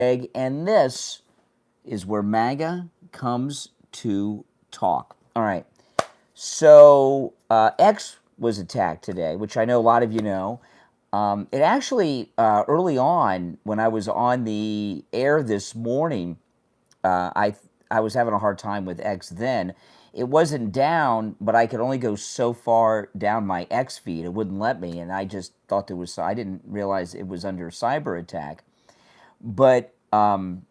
And this is where MAGA comes to talk. All right. So X was attacked today, which I know a lot of you know. It actually, early on, when I was on the air this morning, I was having a hard time with X then. It wasn't down, but I could only go so far down my X feed. It wouldn't let me, and I just thought there was, I didn't realize it was under cyber attack. But Elon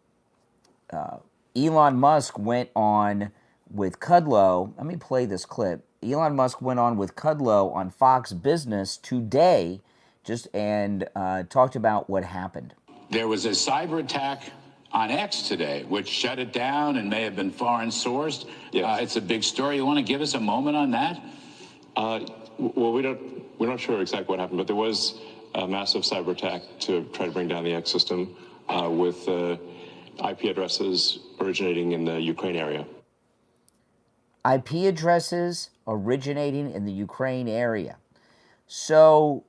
Musk went on with Kudlow. Let me play this clip. Elon Musk went on with Kudlow on Fox Business today, and talked about what happened. There was a cyber attack on X today, which shut it down and may have been foreign sourced. Yes. It's a big story. You want to give us a moment on that? Well, we're not sure exactly what happened, but there was a massive cyber attack to try to bring down the X system with IP addresses originating in the Ukraine area. IP addresses originating in the Ukraine area. So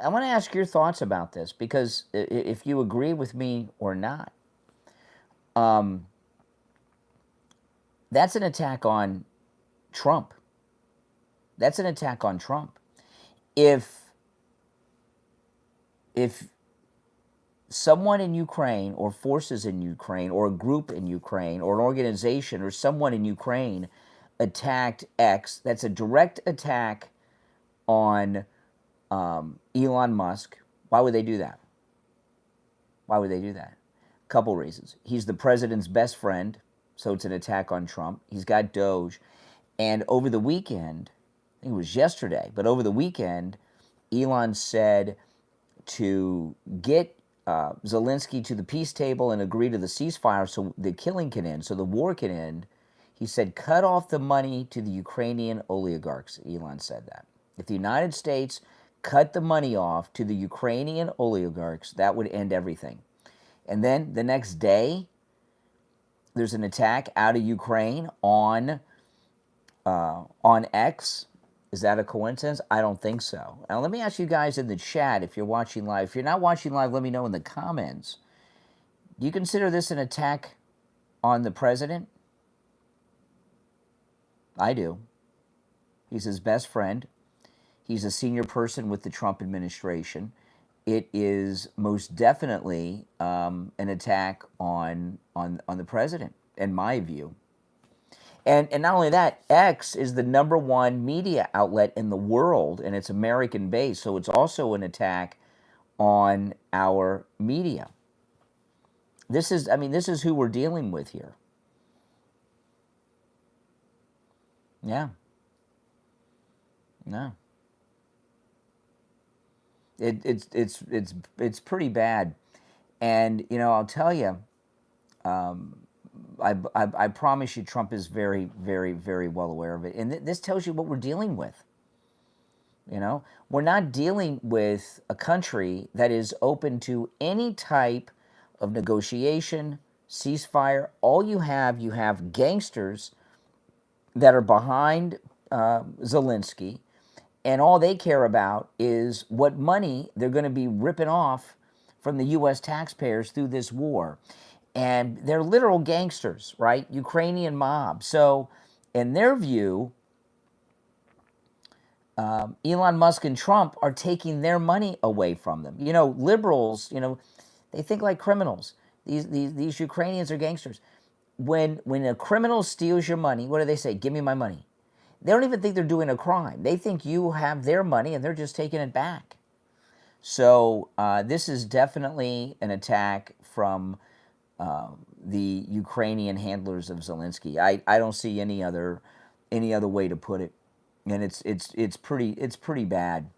I want to ask your thoughts about this, because if you agree with me or not, that's an attack on Trump. That's an attack on Trump. If someone in Ukraine, or forces in Ukraine, or a group in Ukraine, or an organization, or someone in Ukraine attacked X, that's a direct attack on Elon Musk. Why would they do that? Why would they do that? A couple reasons. He's the president's best friend, so it's an attack on Trump. He's got Doge. And over the weekend, I think it was yesterday, but over the weekend, Elon said to get Zelensky to the peace table and agree to the ceasefire so the killing can end, so the war can end. He said, cut off the money to the Ukrainian oligarchs. Elon said that. If the United States cut the money off to the Ukrainian oligarchs, that would end everything. And then the next day, there's an attack out of Ukraine on X. Is that a coincidence? I don't think so. Now, let me ask you guys in the chat, if you're watching live. If you're not watching live, let me know in the comments. Do you consider this an attack on the president? I do. He's his best friend. He's a senior person with the Trump administration. It is most definitely an attack on the president, in my view. And not only that, X is the #1 media outlet in the world, and it's American-based, so it's also an attack on our media. This is who we're dealing with here. Yeah. No. It's pretty bad, and I'll tell you, I promise you, Trump is very, very, very well aware of it, and this tells you what we're dealing with. We're not dealing with a country that is open to any type of negotiation, ceasefire. All you have gangsters that are behind Zelensky. And all they care about is what money they're going to be ripping off from the U.S. taxpayers through this war. And they're literal gangsters, right? Ukrainian mob. So in their view, Elon Musk and Trump are taking their money away from them. Liberals, they think like criminals. These Ukrainians are gangsters. When a criminal steals your money, what do they say? Give me my money. They don't even think they're doing a crime. They think you have their money and they're just taking it back. So this is definitely an attack from the Ukrainian handlers of Zelensky. I don't see any other way to put it, and it's pretty bad.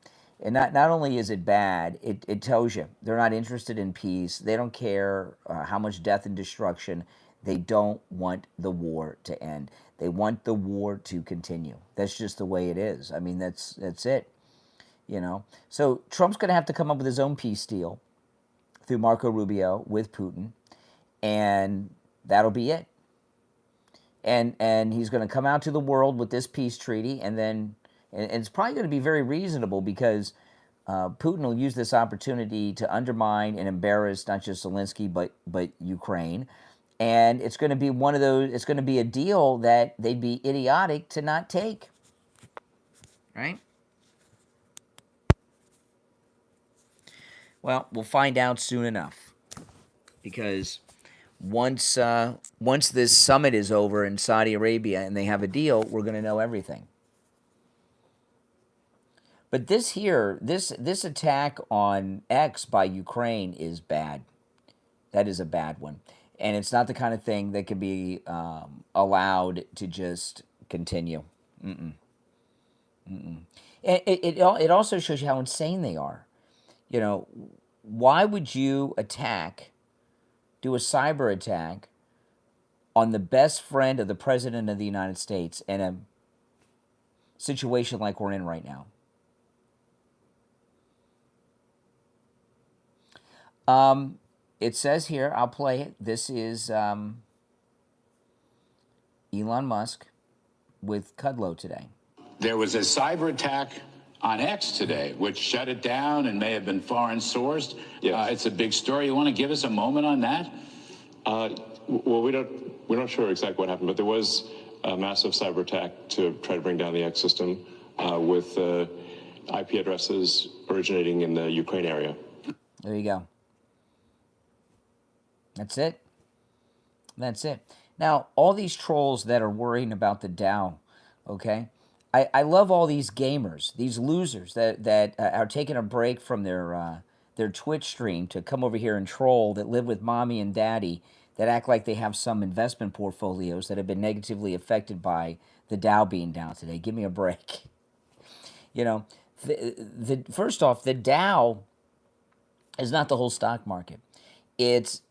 And not only is it bad, it tells you they're not interested in peace. They don't care how much death and destruction. They don't want the war to end. They want the war to continue. That's just the way it is. I mean, that's it. So Trump's going to have to come up with his own peace deal through Marco Rubio with Putin, and that'll be it. And he's going to come out to the world with this peace treaty, and it's probably going to be very reasonable, because Putin will use this opportunity to undermine and embarrass not just Zelensky but Ukraine, and it's going to be one of those. It's going to be a deal that they'd be idiotic to not take, right? Well, we'll find out soon enough, because once this summit is over in Saudi Arabia and they have a deal, we're going to know everything. But this attack on X by Ukraine is bad. That is a bad one. And it's not the kind of thing that can be allowed to just continue. It also shows you how insane they are. You know, why would you do a cyber attack on the best friend of the President of the United States in a situation like we're in right now? It says here, I'll play it. This is Elon Musk with Kudlow today. There was a cyber attack on X today, which shut it down and may have been foreign sourced. Yes. It's a big story. You want to give us a moment on that? Well, we're not sure exactly what happened, but there was a massive cyber attack to try to bring down the X system with IP addresses originating in the Ukraine area. There you go. That's it. That's it. Now, all these trolls that are worrying about the Dow, okay? I love all these gamers, these losers that are taking a break from their Twitch stream to come over here and troll, that live with mommy and daddy, that act like they have some investment portfolios that have been negatively affected by the Dow being down today. Give me a break. You know, first off, the Dow is not the whole stock market. It's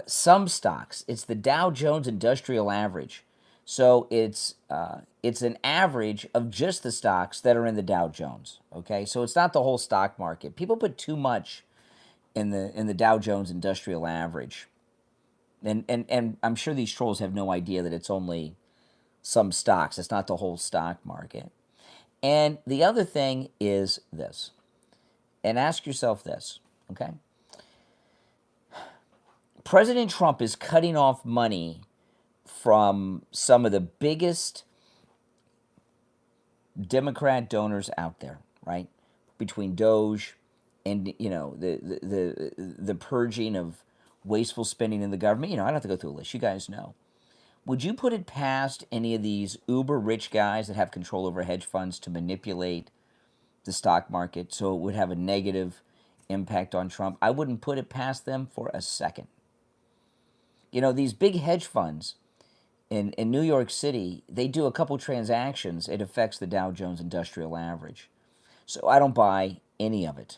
some stocks. It's the Dow Jones Industrial Average. So it's an average of just the stocks that are in the Dow Jones. Okay, so it's not the whole stock market. People put too much in the Dow Jones Industrial Average, and I'm sure these trolls have no idea that it's only some stocks. It's not the whole stock market. And the other thing is this, and ask yourself this, okay? President Trump is cutting off money from some of the biggest Democrat donors out there, right? Between Doge and, you know, the purging of wasteful spending in the government. You know, I don't have to go through a list. You guys know. Would you put it past any of these uber rich guys that have control over hedge funds to manipulate the stock market so it would have a negative impact on Trump? I wouldn't put it past them for a second. You know, these big hedge funds in New York City, they do a couple transactions, it affects the Dow Jones Industrial Average. So I don't buy any of it.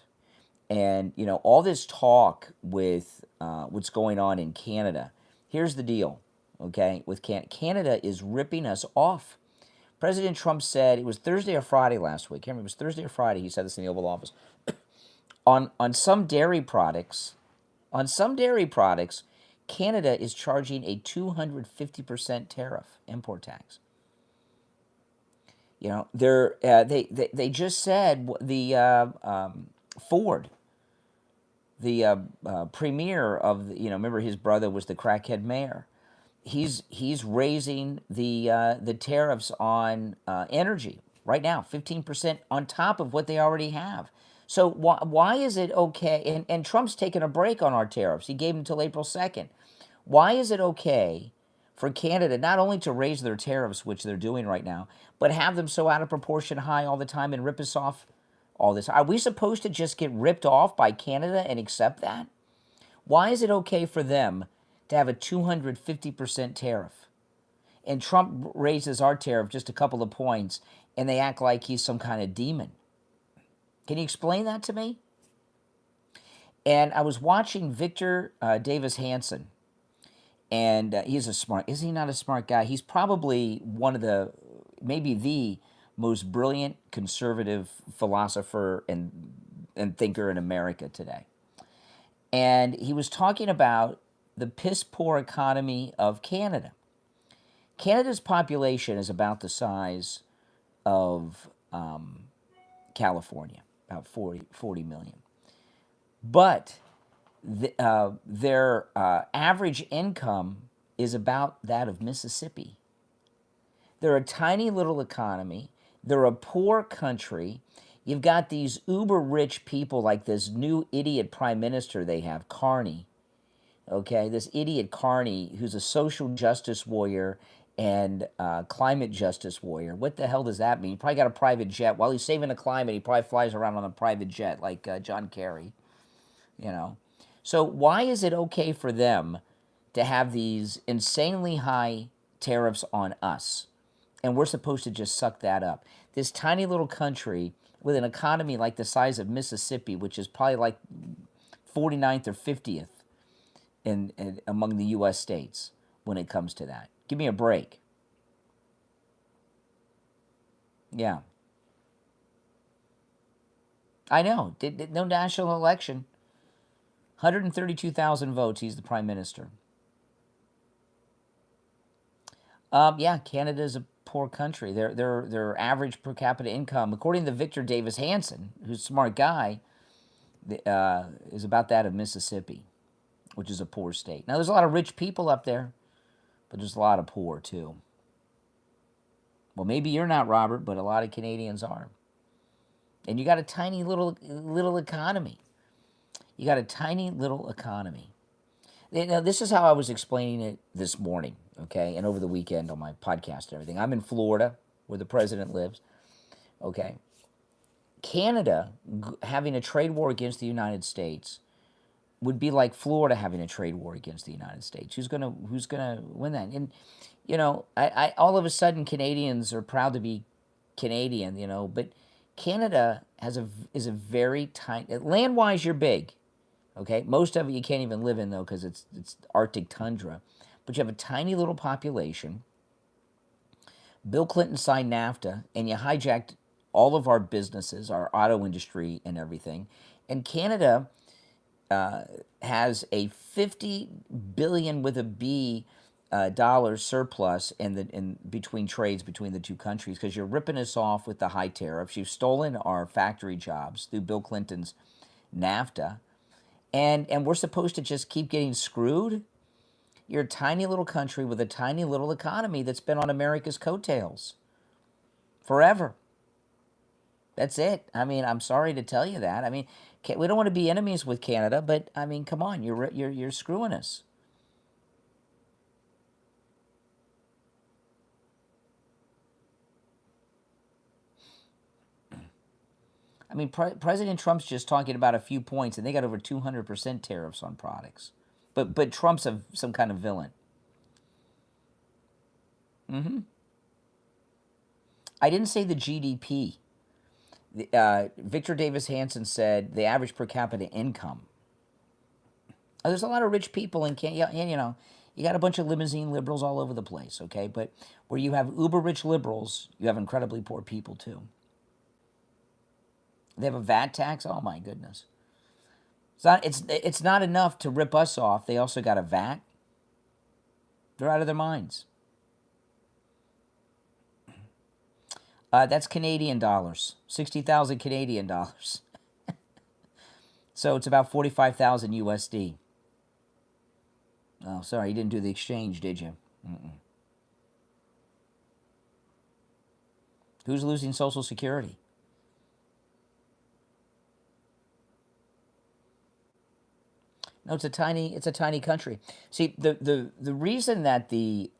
And, you know, all this talk with what's going on in Canada, here's the deal, okay, with Canada is ripping us off. President Trump said, it was Thursday or Friday last week, I can't remember, it was Thursday or Friday, he said this in the Oval Office, on some dairy products, Canada is charging a 250% tariff, import tax. You know, they just said the Ford, the premier of, you know, remember his brother was the crackhead mayor. He's raising the tariffs on energy right now, 15% on top of what they already have. So why is it okay? And Trump's taking a break on our tariffs. He gave them until April 2nd. Why is it okay for Canada not only to raise their tariffs, which they're doing right now, but have them so out of proportion high all the time and rip us off all this? Are we supposed to just get ripped off by Canada and accept that? Why is it okay for them to have a 250% tariff? And Trump raises our tariff just a couple of points, and they act like he's some kind of demon. Can you explain that to me? And I was watching Victor Davis Hanson, and he's is he not a smart guy? He's probably one of maybe the most brilliant conservative philosopher and thinker in America today. And he was talking about the piss-poor economy of Canada. Canada's population is about the size of California, about 40 million. But their average income is about that of Mississippi. They're a tiny little economy. They're a poor country. You've got these uber rich people like this new idiot prime minister they have, Connie. Okay, this idiot Connie, who's a social justice warrior and climate justice warrior. What the hell does that mean? He probably got a private jet. While he's saving the climate, he probably flies around on a private jet like John Kerry, you know. So why is it okay for them to have these insanely high tariffs on us? And we're supposed to just suck that up. This tiny little country with an economy like the size of Mississippi, which is probably like 49th or 50th in among the U.S. states when it comes to that. Give me a break. Yeah. I know. No national election. 132,000 votes. He's the prime minister. Yeah, Canada's a poor country. Their average per capita income, according to Victor Davis Hanson, who's a smart guy, is about that of Mississippi, which is a poor state. Now, there's a lot of rich people up there, but there's a lot of poor, too. Well, maybe you're not, Robert, but a lot of Canadians are. And you got a tiny little economy. You got a tiny little economy. Now, this is how I was explaining it this morning, okay, and over the weekend on my podcast and everything. I'm in Florida, where the president lives, okay. Canada having a trade war against the United States would be like Florida having a trade war against the United States. Who's gonna win that? And you know, I all of a sudden Canadians are proud to be Canadian, you know, but Canada is a very tiny land wise. You're big, okay. Most of it you can't even live in though because it's Arctic tundra, but you have a tiny little population. Bill Clinton signed NAFTA, and you hijacked all of our businesses, our auto industry, and everything. And Canada has a $50 billion with a B dollars surplus in between trades between the two countries because you're ripping us off with the high tariffs. You've stolen our factory jobs through Bill Clinton's NAFTA, and we're supposed to just keep getting screwed. You're a tiny little country with a tiny little economy that's been on America's coattails forever. That's it. I mean, I'm sorry to tell you that. I mean, we don't want to be enemies with Canada, but I mean, come on, you're screwing us. I mean, President Trump's just talking about a few points, and they got over 200% tariffs on products. But Trump's some kind of villain. I didn't say the GDP. Victor Davis Hanson said the average per capita income. There's a lot of rich people in Canada, you know, you got a bunch of limousine liberals all over the place, okay? But where you have uber rich liberals, you have incredibly poor people too. They have a VAT tax. Oh my goodness! It's not enough to rip us off. They also got a VAT. They're out of their minds. That's Canadian dollars. 60,000 Canadian dollars. So it's about 45,000 USD. Oh, sorry, you didn't do the exchange, did you? Who's losing Social Security? No, it's a tiny country. See, the reason that the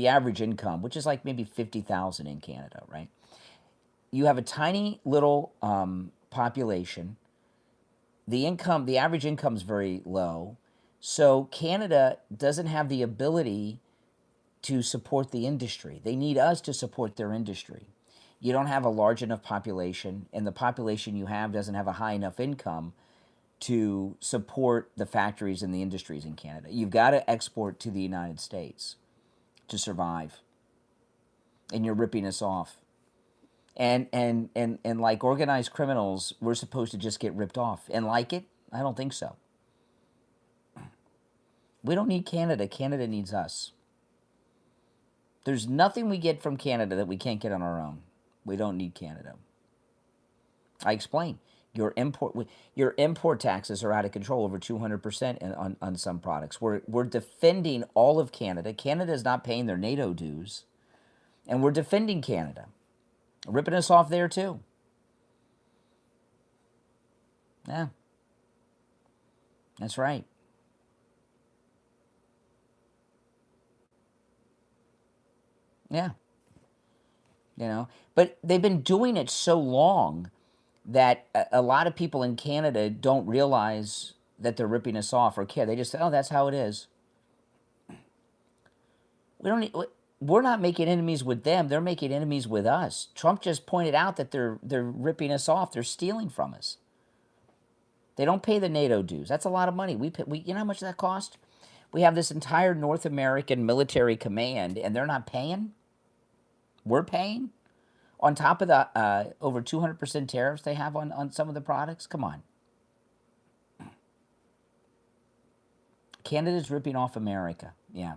average income, which is like maybe 50,000 in Canada, right? You have a tiny little population. The average income is very low, so Canada doesn't have the ability to support the industry. They need us to support their industry. You don't have a large enough population, and the population you have doesn't have a high enough income to support the factories and the industries in Canada. You've got to export to the United States to survive. And you're ripping us off. And like organized criminals, we're supposed to just get ripped off. And like it? I don't think so. We don't need Canada. Canada needs us. There's nothing we get from Canada that we can't get on our own. We don't need Canada. I explain. Your import taxes are out of control, over 200% on some products. We're defending all of Canada. Canada is not paying their NATO dues, and we're defending Canada, ripping us off there too. Yeah, that's right. Yeah, but they've been doing it so long that a lot of people in Canada don't realize that they're ripping us off or care. They just say, "Oh, that's how it is." We're not making enemies with them. They're making enemies with us. Trump just pointed out that they're ripping us off. They're stealing from us. They don't pay the NATO dues. That's a lot of money. You know how much that cost? We have this entire North American military command, and they're not paying. We're paying on top of the over 200% tariffs they have on some of the products. Come on. Canada's ripping off America. Yeah.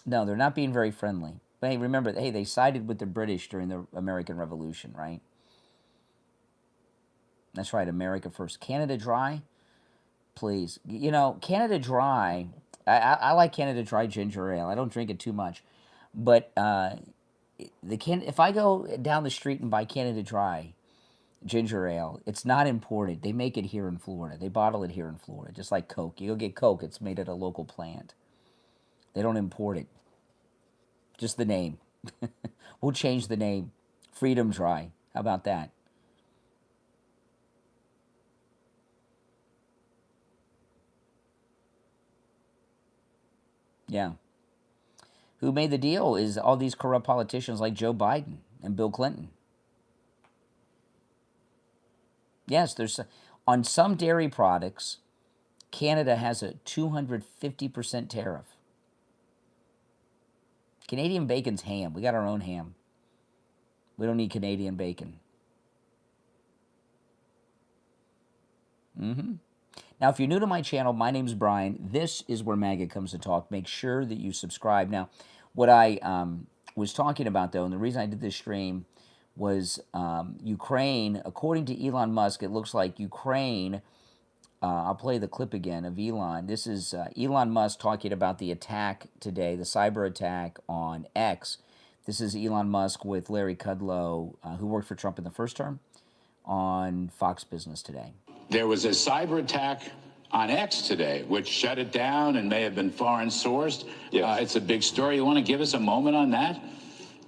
No, they're not being very friendly. But hey, remember, they sided with the British during the American Revolution, right? That's right, America first. Canada Dry, please. Canada Dry, I like Canada Dry ginger ale. I don't drink it too much. But if I go down the street and buy Canada Dry ginger ale, it's not imported. They make it here in Florida. They bottle it here in Florida, just like Coke. You go get Coke, it's made at a local plant. They don't import it. Just the name. We'll change the name. Freedom Dry. How about that? Yeah. Who made the deal is all these corrupt politicians like Joe Biden and Bill Clinton. Yes, there's on some dairy products, Canada has a 250% tariff. Canadian bacon's ham. We got our own ham. We don't need Canadian bacon. Now, if you're new to my channel, my name's Brian. This is where MAGA comes to talk. Make sure that you subscribe. Now, what I was talking about, though, and the reason I did this stream was Ukraine. According to Elon Musk, it looks like Ukraine, I'll play the clip again of Elon. This is Elon Musk talking about the attack today, the cyber attack on X. This is Elon Musk with Larry Kudlow, who worked for Trump in the first term, on Fox Business Today. There was a cyber attack on X today, which shut it down and may have been foreign sourced. Yes. It's a big story. You want to give us a moment on that?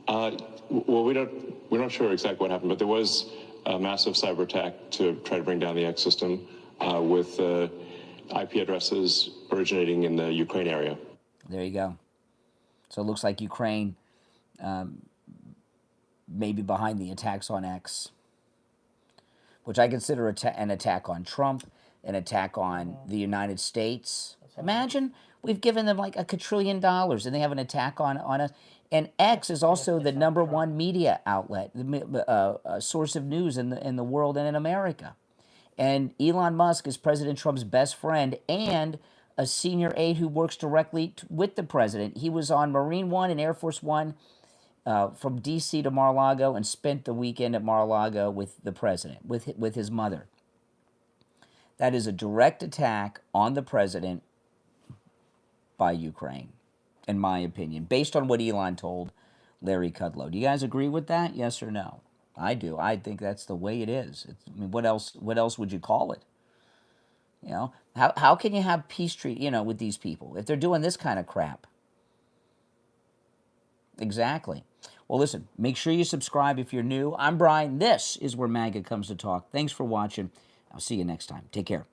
Well, we're not sure exactly what happened, but there was a massive cyber attack to try to bring down the X system with IP addresses originating in the Ukraine area. There you go. So it looks like Ukraine may be behind the attacks on X, which I consider an attack on Trump, an attack on the United States. Imagine we've given them like $1 quadrillion and they have an attack on us. And X is also the #1 media outlet, source of news in the world and in America. And Elon Musk is President Trump's best friend and a senior aide who works directly with the president. He was on Marine One and Air Force One from D.C. to Mar-a-Lago and spent the weekend at Mar-a-Lago with the president, with his mother. That is a direct attack on the president by Ukraine, in my opinion, based on what Elon told Larry Kudlow. Do you guys agree with that? Yes or no? I do. I think that's the way it is. I mean, what else would you call it? How can you have peace treaty, with these people if they're doing this kind of crap? Exactly. Well, listen, make sure you subscribe if you're new. I'm Brian. This is where MAGA comes to talk. Thanks for watching. I'll see you next time. Take care.